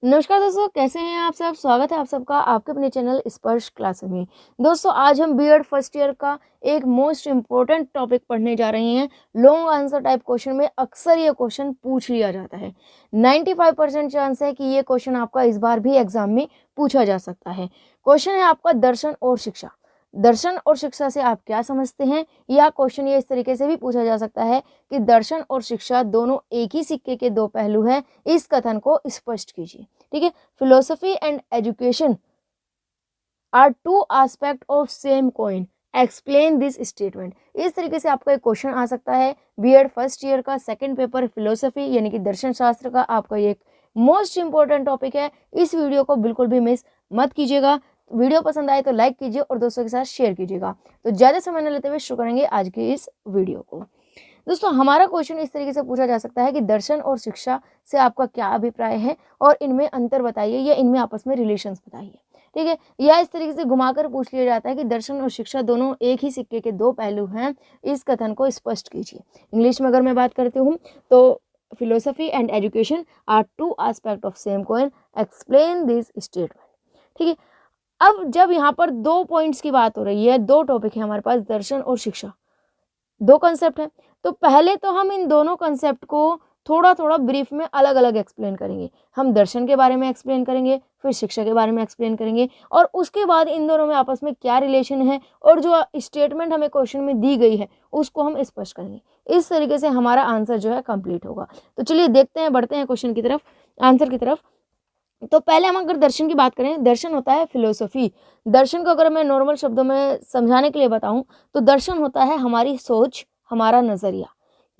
नमस्कार दोस्तों, कैसे हैं आप सब। स्वागत है आप सबका आपके अपने चैनल स्पर्श क्लास में। दोस्तों आज हम बीएड फर्स्ट ईयर का एक मोस्ट इम्पोर्टेंट टॉपिक पढ़ने जा रहे हैं। लॉन्ग आंसर टाइप क्वेश्चन में अक्सर ये क्वेश्चन पूछ लिया जाता है। 95% चांस है कि ये क्वेश्चन आपका इस बार भी एग्जाम में पूछा जा सकता है। क्वेश्चन है आपका दर्शन और शिक्षा। दर्शन और शिक्षा से आप क्या समझते हैं, या क्वेश्चन ये इस तरीके से भी पूछा जा सकता है कि दर्शन और शिक्षा दोनों एक ही सिक्के के दो पहलू हैं, इस कथन को स्पष्ट कीजिए। ठीक है, philosophy and education are two aspect of same coin, explain this statement. इस तरीके से आपका एक क्वेश्चन आ सकता है। बीएड फर्स्ट ईयर का सेकंड पेपर फिलोसफी यानी कि दर्शन शास्त्र का आपका ये मोस्ट इंपॉर्टेंट टॉपिक है। इस वीडियो को बिल्कुल भी मिस मत कीजिएगा। वीडियो पसंद आए तो लाइक कीजिए और दोस्तों के साथ शेयर कीजिएगा। तो ज़्यादा समय न लेते हुए शुरू करेंगे आज की इस वीडियो को। दोस्तों हमारा क्वेश्चन इस तरीके से पूछा जा सकता है कि दर्शन और शिक्षा से आपका क्या अभिप्राय है और इनमें अंतर बताइए या इनमें आपस में रिलेशंस बताइए। ठीक है, या इस तरीके से घुमाकर पूछ लिया जाता है कि दर्शन और शिक्षा दोनों एक ही सिक्के के दो पहलू हैं, इस कथन को स्पष्ट कीजिए। इंग्लिश में अगर मैं बात करती हूँ तो philosophy and education are two aspect of same coin, explain this statement. ठीक है, अब जब यहाँ पर दो पॉइंट्स की बात हो रही है, दो टॉपिक है हमारे पास, दर्शन और शिक्षा, दो कंसेप्ट है, तो पहले तो हम इन दोनों कंसेप्ट को थोड़ा थोड़ा ब्रीफ में अलग अलग एक्सप्लेन करेंगे। हम दर्शन के बारे में एक्सप्लेन करेंगे, फिर शिक्षा के बारे में एक्सप्लेन करेंगे, और उसके बाद इन दोनों में आपस में क्या रिलेशन है और जो स्टेटमेंट हमें क्वेश्चन में दी गई है उसको हम स्पष्ट करेंगे। इस तरीके से हमारा आंसर जो है कंप्लीट होगा। तो चलिए देखते हैं, बढ़ते हैं क्वेश्चन की तरफ, आंसर की तरफ। तो पहले हम अगर दर्शन की बात करें, दर्शन होता है फिलोसफी। दर्शन को अगर मैं नॉर्मल शब्दों में समझाने के लिए बताऊं तो दर्शन होता है हमारी सोच, हमारा नज़रिया।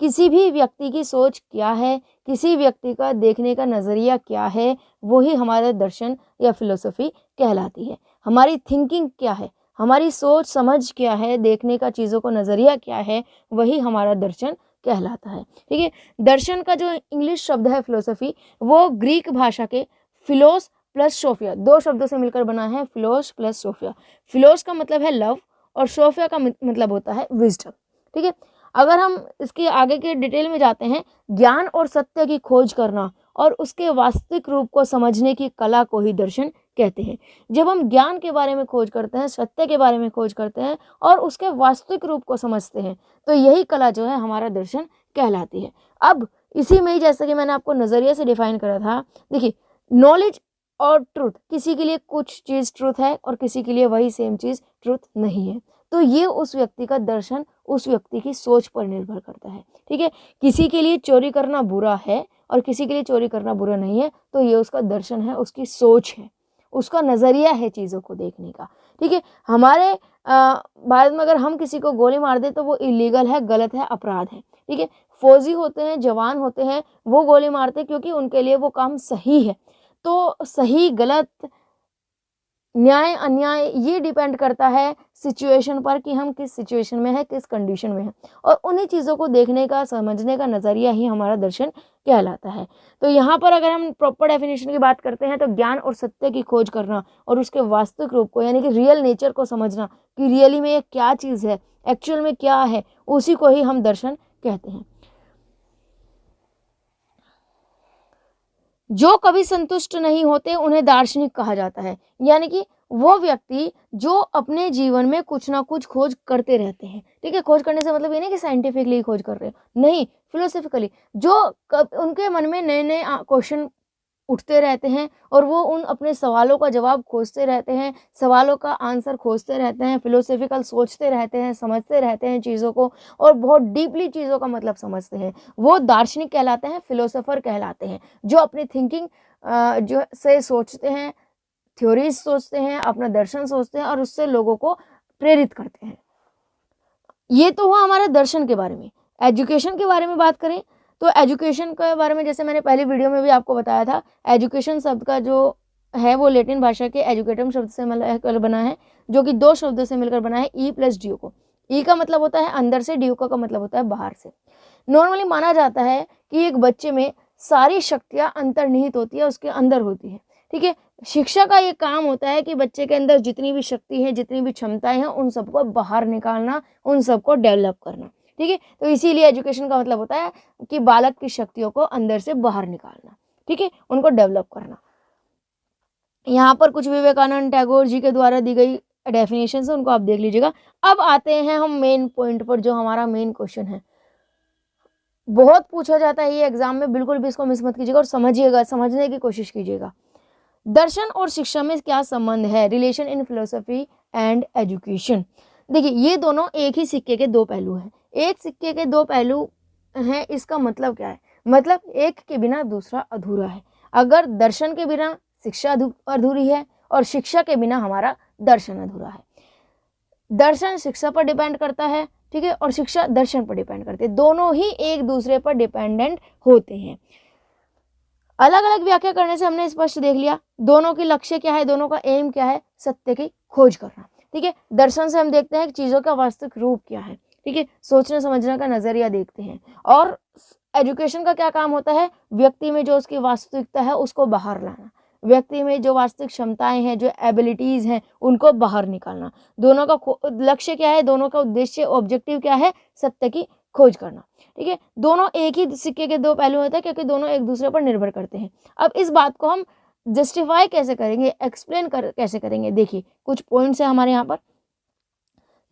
किसी भी व्यक्ति की सोच क्या है, किसी व्यक्ति का देखने का नज़रिया क्या है, वही हमारा दर्शन या फिलोसफी कहलाती है। हमारी थिंकिंग क्या है, हमारी सोच समझ क्या है, देखने का चीज़ों को नज़रिया क्या है, वही हमारा दर्शन कहलाता है। ठीक है, दर्शन का जो इंग्लिश शब्द है फिलोसफी, वो ग्रीक भाषा के फिलोस प्लस सोफिया, दो शब्दों से मिलकर बना है, फिलोस प्लस सोफिया। फिलोस का मतलब है लव और सोफिया का मतलब होता है विजडम। ठीक है, अगर हम इसके आगे के डिटेल में जाते हैं, ज्ञान और सत्य की खोज करना और उसके वास्तविक रूप को समझने की कला को ही दर्शन कहते हैं। जब हम ज्ञान के बारे में खोज करते हैं, सत्य के बारे में खोज करते हैं और उसके वास्तविक रूप को समझते हैं, तो यही कला जो है हमारा दर्शन कहलाती है। अब इसी में ही, जैसा कि मैंने आपको नज़रिया से डिफाइन करा था, देखिए नॉलेज और ट्रूथ, किसी के लिए कुछ चीज़ ट्रूथ है और किसी के लिए वही सेम चीज़ ट्रूथ नहीं है, तो ये उस व्यक्ति का दर्शन उस व्यक्ति की सोच पर निर्भर करता है। ठीक है, किसी के लिए चोरी करना बुरा है और किसी के लिए चोरी करना बुरा नहीं है, तो ये उसका दर्शन है, उसकी सोच है, उसका नज़रिया है चीज़ों को देखने का। ठीक है, हमारे भारत में अगर हम किसी को गोली मार दें तो वो इलीगल है, गलत है, अपराध है। ठीक है, फौजी होते हैं, जवान होते हैं, वो गोली मारते हैं क्योंकि उनके लिए वो काम सही है। तो सही गलत, न्याय अन्याय, ये डिपेंड करता है सिचुएशन पर कि हम किस सिचुएशन में हैं, किस कंडीशन में हैं, और उन्हीं चीज़ों को देखने का, समझने का नज़रिया ही हमारा दर्शन कहलाता है। तो यहाँ पर अगर हम प्रॉपर डेफिनेशन की बात करते हैं तो ज्ञान और सत्य की खोज करना और उसके वास्तविक रूप को, यानी कि रियल नेचर को समझना कि रियली में ये क्या चीज़ है, एक्चुअल में क्या है, उसी को ही हम दर्शन कहते हैं। जो कभी संतुष्ट नहीं होते उन्हें दार्शनिक कहा जाता है, यानी कि वो व्यक्ति जो अपने जीवन में कुछ ना कुछ खोज करते रहते हैं। ठीक है, खोज करने से मतलब ये नहीं कि साइंटिफिकली खोज कर रहे हो, नहीं, फिलोसफिकली, जो उनके मन में नए नए क्वेश्चन उठते रहते हैं और वो उन अपने सवालों का जवाब खोजते रहते हैं, सवालों का आंसर खोजते रहते हैं, फिलोसफिकल सोचते रहते हैं, समझते रहते हैं चीज़ों को और बहुत डीपली चीज़ों का मतलब समझते हैं, वो दार्शनिक कहलाते हैं, फिलोसोफर कहलाते हैं, जो अपनी थिंकिंग जो से सोचते हैं, थ्योरीज सोचते हैं, अपना दर्शन सोचते हैं और उससे लोगों को प्रेरित करते हैं। ये तो हुआ हमारे दर्शन के बारे में। एजुकेशन के बारे में बात करें तो एजुकेशन के बारे में, जैसे मैंने पहली वीडियो में भी आपको बताया था, एजुकेशन शब्द का जो है वो लैटिन भाषा के एजुकेटम शब्द से मिलकर बना है, जो कि दो शब्दों से मिलकर बना है, ई प्लस ड्यूको। ई का मतलब होता है अंदर से, ड्यूको का मतलब होता है बाहर से। नॉर्मली माना जाता है कि एक बच्चे में सारी शक्तियाँ अंतर्निहित होती है, उसके अंदर होती है। ठीक है, शिक्षा का ये काम होता है कि बच्चे के अंदर जितनी भी शक्ति है, जितनी भी क्षमताएं हैं, उन सबको बाहर निकालना, उन सबको डेवलप करना। ठीक है, तो इसीलिए एजुकेशन का मतलब होता है कि बालक की शक्तियों को अंदर से बाहर निकालना। ठीक है, उनको डेवलप करना। यहाँ पर कुछ विवेकानंद टैगोर जी के द्वारा दी गई डेफिनेशन है, उनको आप देख लीजिएगा। अब आते हैं हम मेन पॉइंट पर, जो हमारा मेन क्वेश्चन है। बहुत पूछा जाता है ये एग्जाम में, बिल्कुल भी इसको मिस मत कीजिएगा और समझिएगा, समझने की कोशिश कीजिएगा। दर्शन और शिक्षा में क्या संबंध है? Relation in philosophy and education. देखिए, ये दोनों एक ही सिक्के के दो पहलू हैं। एक सिक्के के दो पहलू हैं, इसका मतलब क्या है? मतलब एक के बिना दूसरा अधूरा है। अगर दर्शन के बिना शिक्षा अधूरी है और शिक्षा के बिना हमारा दर्शन अधूरा है। दर्शन शिक्षा पर डिपेंड करता है, ठीक है, और शिक्षा दर्शन पर डिपेंड करती है। दोनों ही एक दूसरे पर डिपेंडेंट होते हैं। अलग अलग व्याख्या करने से हमने स्पष्ट देख लिया दोनों की लक्ष्य क्या है, दोनों का एम क्या है, सत्य की खोज करना, ठीक है। दर्शन से हम देखते हैं कि चीजों का वास्तविक रूप क्या है, ठीक है, सोचने समझने का नजरिया देखते हैं। और एजुकेशन का क्या काम होता है? व्यक्ति में जो उसकी वास्तविकता है उसको बाहर लाना, व्यक्ति में जो वास्तविक क्षमताएं हैं, जो एबिलिटीज हैं, उनको बाहर निकालना। दोनों का लक्ष्य क्या है, दोनों का उद्देश्य, ऑब्जेक्टिव क्या है? सत्य की खोज करना, ठीक है। दोनों एक ही सिक्के के दो पहलू होते हैं, क्योंकि दोनों एक दूसरे पर निर्भर करते हैं। अब इस बात को हम जस्टिफाई कैसे करेंगे, एक्सप्लेन कैसे करेंगे? देखिए, कुछ पॉइंट्स है हमारे यहाँ पर।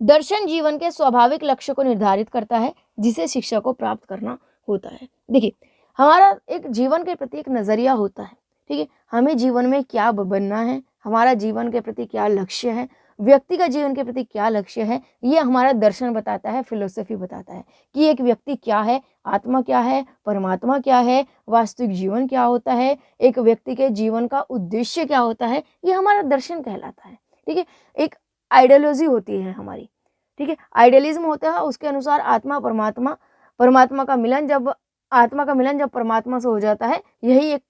दर्शन जीवन के स्वाभाविक लक्ष्य को निर्धारित करता है, जिसे शिक्षा को प्राप्त करना होता है। देखिए, हमारा एक जीवन के प्रति एक नजरिया होता है, ठीक है। हमें जीवन में क्या बनना है, हमारा जीवन के प्रति क्या लक्ष्य है, व्यक्ति का जीवन के प्रति क्या लक्ष्य है, ये हमारा दर्शन बताता है, फिलोसफी बताता है कि एक व्यक्ति क्या है, आत्मा क्या है, परमात्मा क्या है, वास्तविक जीवन क्या होता है, एक व्यक्ति के जीवन का उद्देश्य क्या होता है, ये हमारा दर्शन कहलाता है, ठीक है। एक आइडियोलॉजी होती है हमारी, ठीक है, आइडियलिज्म होता है, उसके अनुसार आत्मा परमात्मा, परमात्मा का मिलन जब आत्मा का मिलन जब परमात्मा से हो जाता है, यही एक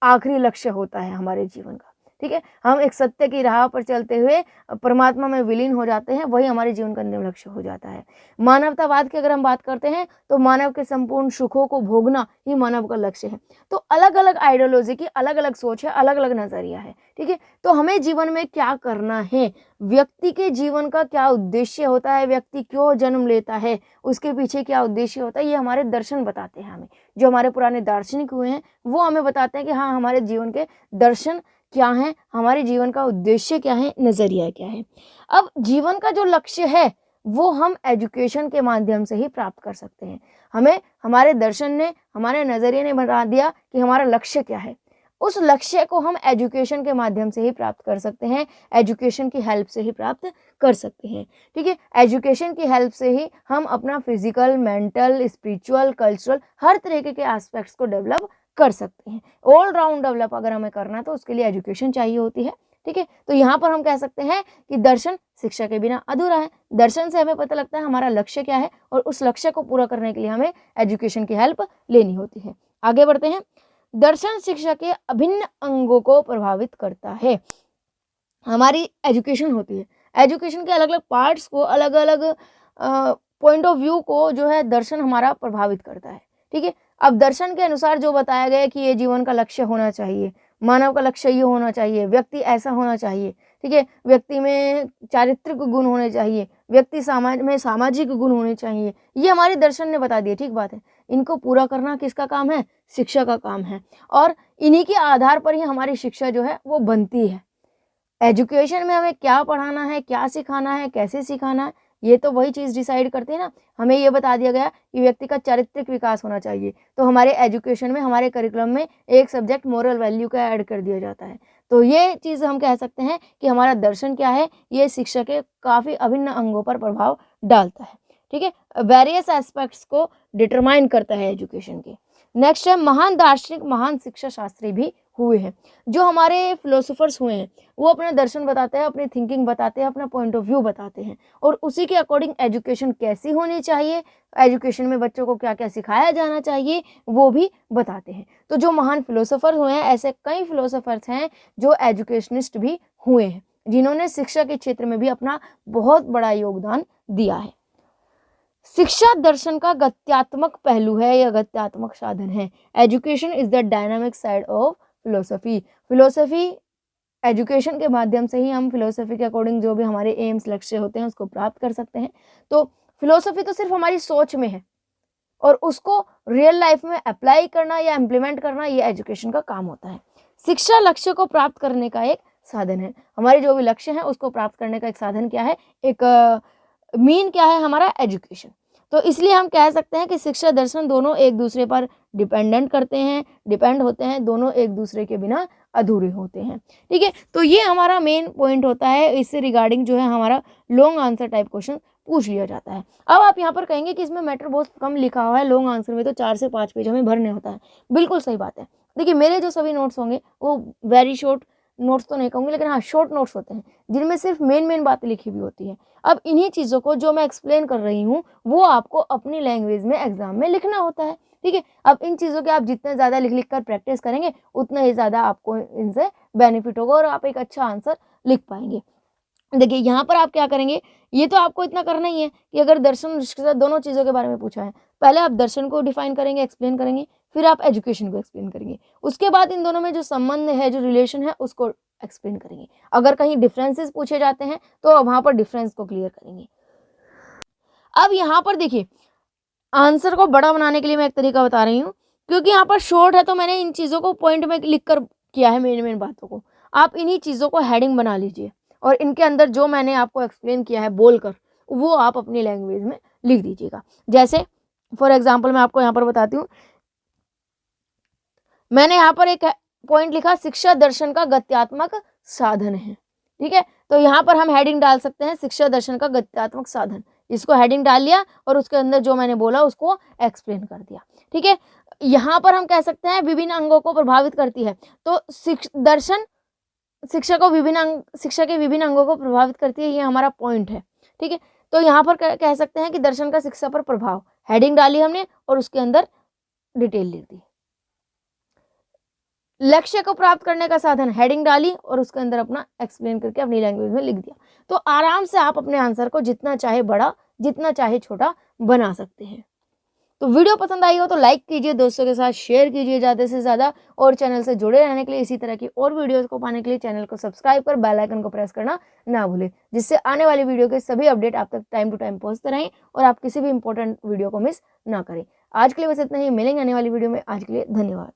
आखिरी लक्ष्य होता है हमारे जीवन का, ठीक है। हम एक सत्य की राह पर चलते हुए परमात्मा में विलीन हो जाते हैं, वही हमारे जीवन का अंतिम लक्ष्य हो जाता है। मानवतावाद की अगर हम बात करते हैं तो मानव के संपूर्ण सुखों को भोगना ही मानव का लक्ष्य है। तो अलग अलग आइडियोलॉजी की अलग अलग सोच है, अलग अलग नजरिया है, ठीक है। तो हमें जीवन में क्या करना है, व्यक्ति के जीवन का क्या उद्देश्य होता है, व्यक्ति क्यों जन्म लेता है, उसके पीछे क्या उद्देश्य होता है, ये हमारे दर्शन बताते हैं हमें। जो हमारे पुराने दार्शनिक हुए हैं वो हमें बताते हैं कि हाँ, हमारे जीवन के दर्शन क्या है, हमारे जीवन का उद्देश्य क्या है, नजरिया क्या है। अब जीवन का जो लक्ष्य है वो हम एजुकेशन के माध्यम से ही प्राप्त कर सकते हैं। हमें हमारे दर्शन ने, हमारे नजरिए ने बता दिया कि हमारा लक्ष्य क्या है। उस लक्ष्य को हम एजुकेशन के माध्यम से ही प्राप्त कर सकते हैं, एजुकेशन की हेल्प से ही प्राप्त कर सकते हैं, ठीक है। एजुकेशन की हेल्प से ही हम अपना फिजिकल, मेंटल, स्पिरिचुअल, कल्चरल हर तरीके के एस्पेक्ट्स को डेवलप कर सकते हैं। ऑल राउंड डेवलप अगर हमें करना है तो उसके लिए एजुकेशन चाहिए होती है, ठीक है। तो यहाँ पर हम कह सकते हैं कि दर्शन शिक्षा के बिना अधूरा है। दर्शन से हमें पता लगता है हमारा लक्ष्य क्या है, और उस लक्ष्य को पूरा करने के लिए हमें एजुकेशन की हेल्प लेनी होती है। आगे बढ़ते हैं। दर्शन शिक्षा के अभिन्न अंगों को प्रभावित करता है। हमारी एजुकेशन होती है, एजुकेशन के अलग अलग पार्ट्स को, अलग अलग पॉइंट ऑफ व्यू को जो है दर्शन हमारा प्रभावित करता है, ठीक है। अब दर्शन के अनुसार जो बताया गया है कि ये जीवन का लक्ष्य होना चाहिए, मानव का लक्ष्य ये होना चाहिए, व्यक्ति ऐसा होना चाहिए, ठीक है, व्यक्ति में चारित्रिक गुण होने चाहिए, व्यक्ति समाज में सामाजिक गुण होने चाहिए, ये हमारे दर्शन ने बता दिया, ठीक बात है। इनको पूरा करना किसका काम है? शिक्षा का काम है, और इन्हीं के आधार पर ही हमारी शिक्षा जो है वो बनती है। एजुकेशन में हमें क्या पढ़ाना है, क्या सिखाना है, कैसे सिखाना है, ये तो वही चीज़ डिसाइड करती है ना। हमें ये बता दिया गया कि व्यक्ति का चारित्रिक विकास होना चाहिए, तो हमारे एजुकेशन में, हमारे करिकुलम में एक सब्जेक्ट मोरल वैल्यू का ऐड कर दिया जाता है। तो ये चीज़ हम कह सकते हैं कि हमारा दर्शन क्या है, ये शिक्षा के काफ़ी अभिन्न अंगों पर प्रभाव डालता है, ठीक है। वेरियस एस्पेक्ट्स को डिटरमाइन करता है एजुकेशन के। नेक्स्ट है, महान दार्शनिक, महान शिक्षा शास्त्री भी हुए हैं। जो हमारे फिलोसोफर्स हुए हैं वो अपना दर्शन बताते हैं, अपनी थिंकिंग बताते हैं, अपना पॉइंट ऑफ व्यू बताते हैं, और उसी के अकॉर्डिंग एजुकेशन कैसी होनी चाहिए, एजुकेशन में बच्चों को क्या क्या सिखाया जाना चाहिए, वो भी बताते हैं। तो जो महान फिलोसोफर हुए हैं, ऐसे कई फिलोसोफर्स हैं जो एजुकेशनिस्ट भी हुए हैं, जिन्होंने शिक्षा के क्षेत्र में भी अपना बहुत बड़ा योगदान दिया है। शिक्षा दर्शन का गत्यात्मक पहलू है या गत्यात्मक साधन है। Education is the dynamic side of philosophy. Philosophy, education के माध्यम से ही हम फिलोसफी के अकॉर्डिंग जो भी हमारे एम्स, लक्ष्य होते हैं उसको प्राप्त कर सकते हैं। तो फिलोसफी तो सिर्फ हमारी सोच में है, और उसको रियल लाइफ में अप्लाई करना या इम्प्लीमेंट करना ये एजुकेशन का काम होता है। शिक्षा लक्ष्य को प्राप्त करने का एक साधन है। हमारे जो भी लक्ष्य हैं उसको प्राप्त करने का एक साधन क्या है, एक मीन क्या है हमारा, एजुकेशन। तो इसलिए हम कह सकते हैं कि शिक्षा दर्शन दोनों एक दूसरे पर डिपेंड होते हैं, दोनों एक दूसरे के बिना अधूरे होते हैं। ठीक है, तो ये हमारा मेन पॉइंट होता है, इससे रिगार्डिंग जो है हमारा लॉन्ग आंसर टाइप क्वेश्चन पूछ लिया जाता है। अब आप यहाँ पर कहेंगे कि इसमें मैटर बहुत कम लिखा हुआ है, लॉन्ग आंसर में तो 4 से 5 पेज हमें भरने होता है। बिल्कुल सही बात है। देखिए मेरे जो सभी नोट्स होंगे वो वेरी शॉर्ट नोट्स तो नहीं कहूँगी, लेकिन हाँ शॉर्ट नोट्स होते हैं जिनमें सिर्फ मेन बातें लिखी हुई होती है। अब इन्हीं चीज़ों को जो मैं एक्सप्लेन कर रही हूँ वो आपको अपनी लैंग्वेज में एग्जाम में लिखना होता है। ठीक है, अब इन चीज़ों के आप जितने ज़्यादा लिख कर प्रैक्टिस करेंगे उतना ही ज़्यादा आपको इनसे बेनिफिट होगा और आप एक अच्छा आंसर लिख पाएंगे। देखिए यहाँ पर आप क्या करेंगे, ये तो आपको इतना करना ही है कि अगर दर्शन शिक्षा दोनों चीज़ों के बारे में पूछा है, पहले आप दर्शन को डिफाइन करेंगे, एक्सप्लेन करेंगे, फिर आप एजुकेशन को एक्सप्लेन करेंगे। उसके बाद इन दोनों में जो संबंध है, जो रिलेशन है उसको एक्सप्लेन करेंगे। अगर कहीं डिफरेंसेस पूछे जाते हैं तो वहाँ पर डिफरेंस को क्लियर करेंगे। अब यहाँ पर देखिए आंसर को बड़ा बनाने के लिए मैं एक तरीका बता रही हूँ, क्योंकि यहाँ पर शॉर्ट है तो मैंने इन चीज़ों को पॉइंट में लिख कर किया है, मेन बातों को। आप इन्हीं चीज़ों को हेडिंग बना लीजिए और इनके अंदर जो मैंने आपको एक्सप्लेन किया है बोलकर वो आप अपनी लैंग्वेज में लिख दीजिएगा। जैसे फॉर एग्जाम्पल मैं आपको यहाँ पर बताती हूँ, मैंने यहाँ पर एक पॉइंट लिखा, शिक्षा दर्शन का गत्यात्मक साधन है। ठीक है, तो यहाँ पर हम हेडिंग डाल सकते हैं, शिक्षा दर्शन का गत्यात्मक साधन। इसको हेडिंग डाल लिया और उसके अंदर जो मैंने बोला उसको एक्सप्लेन कर दिया। ठीक है, यहाँ पर हम कह सकते हैं विभिन्न अंगों को प्रभावित करती है, तो दर्शन शिक्षा के विभिन्न अंगों को प्रभावित करती है, ये हमारा पॉइंट है। ठीक है, तो यहाँ पर कह सकते हैं कि दर्शन का शिक्षा पर प्रभाव, हेडिंग डाली हमने और उसके अंदर डिटेल लिख दी। लक्ष्य को प्राप्त करने का साधन, हेडिंग डाली और उसके अंदर अपना एक्सप्लेन करके अपनी लैंग्वेज में लिख दिया। तो आराम से आप अपने आंसर को जितना चाहे बड़ा जितना चाहे छोटा बना सकते हैं। तो वीडियो पसंद आई हो तो लाइक कीजिए, दोस्तों के साथ शेयर कीजिए ज़्यादा से ज़्यादा, और चैनल से जुड़े रहने के लिए, इसी तरह की और वीडियोस को पाने के लिए चैनल को सब्सक्राइब कर बेल आइकन को प्रेस करना ना भूलें, जिससे आने वाली वीडियो के सभी अपडेट आप तक टाइम टू टाइम पहुंचते रहें और आप किसी भी इंपॉर्टेंट वीडियो को मिस ना करें। आज के लिए बस इतना ही, मिलेंगे आने वाली वीडियो में। आज के लिए धन्यवाद।